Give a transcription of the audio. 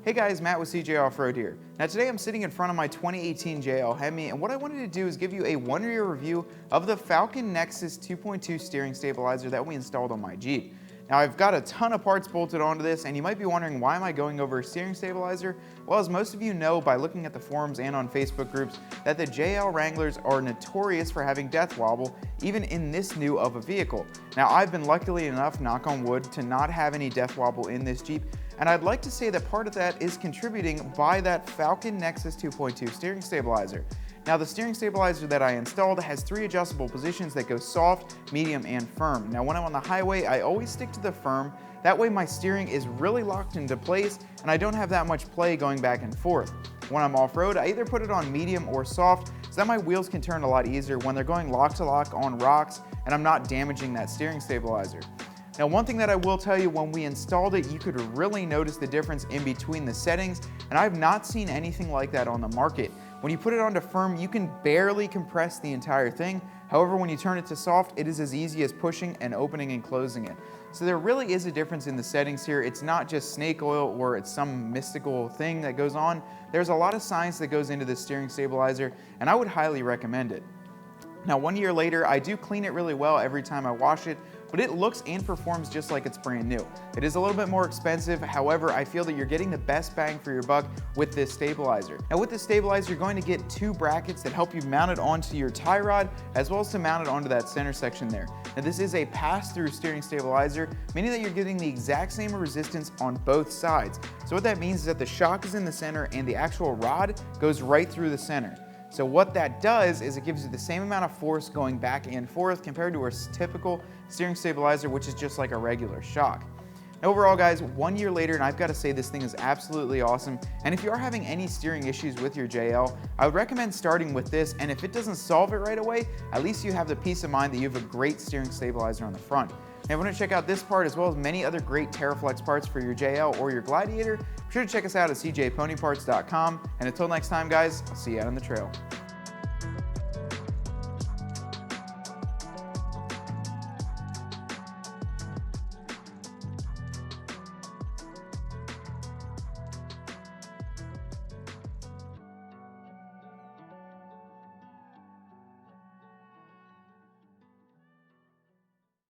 Hey guys, Matt with CJ Off-Road here. Now today I'm sitting in front of my 2018 JL Hemi, and what I wanted to do is give you a one-year review of the Falcon Nexus 2.2 steering stabilizer that we installed on my Jeep. Now I've got a ton of parts bolted onto this, and you might be wondering, why am I going over a steering stabilizer? Well, as most of you know by looking at the forums and on Facebook groups, that the JL Wranglers are notorious for having death wobble, even in this new of a vehicle. Now I've been lucky enough, knock on wood, to not have any death wobble in this Jeep, and I'd like to say that part of that is contributing by that Falcon Nexus 2.2 steering stabilizer. Now the steering stabilizer that I installed has 3 adjustable positions that go soft, medium, and firm. Now when I'm on the highway, I always stick to the firm. That way my steering is really locked into place and I don't have that much play going back and forth. When I'm off-road, I either put it on medium or soft so that my wheels can turn a lot easier when they're going lock to lock on rocks and I'm not damaging that steering stabilizer. Now one thing that I will tell you, when we installed it, you could really notice the difference in between the settings, and I've not seen anything like that on the market. When you put it onto firm, you can barely compress the entire thing. However, when you turn it to soft, it is as easy as pushing and opening and closing it. So there really is a difference in the settings here. It's not just snake oil or it's some mystical thing that goes on. There's a lot of science that goes into this steering stabilizer, and I would highly recommend it. Now 1 year later, I do clean it really well every time I wash it, but it looks and performs just like it's brand new. It is a little bit more expensive, however, I feel that you're getting the best bang for your buck with this stabilizer. Now with this stabilizer, you're going to get 2 brackets that help you mount it onto your tie rod, as well as to mount it onto that center section there. Now this is a pass-through steering stabilizer, meaning that you're getting the exact same resistance on both sides. So what that means is that the shock is in the center and the actual rod goes right through the center. So what that does is it gives you the same amount of force going back and forth compared to a typical steering stabilizer, which is just like a regular shock. Overall guys, 1 year later, and I've got to say this thing is absolutely awesome, and if you are having any steering issues with your JL, I would recommend starting with this, and if it doesn't solve it right away, at least you have the peace of mind that you have a great steering stabilizer on the front. Now if you want to check out this part as well as many other great TeraFlex parts for your JL or your Gladiator, be sure to check us out at cjponyparts.com, and until next time guys, I'll see you out on the trail.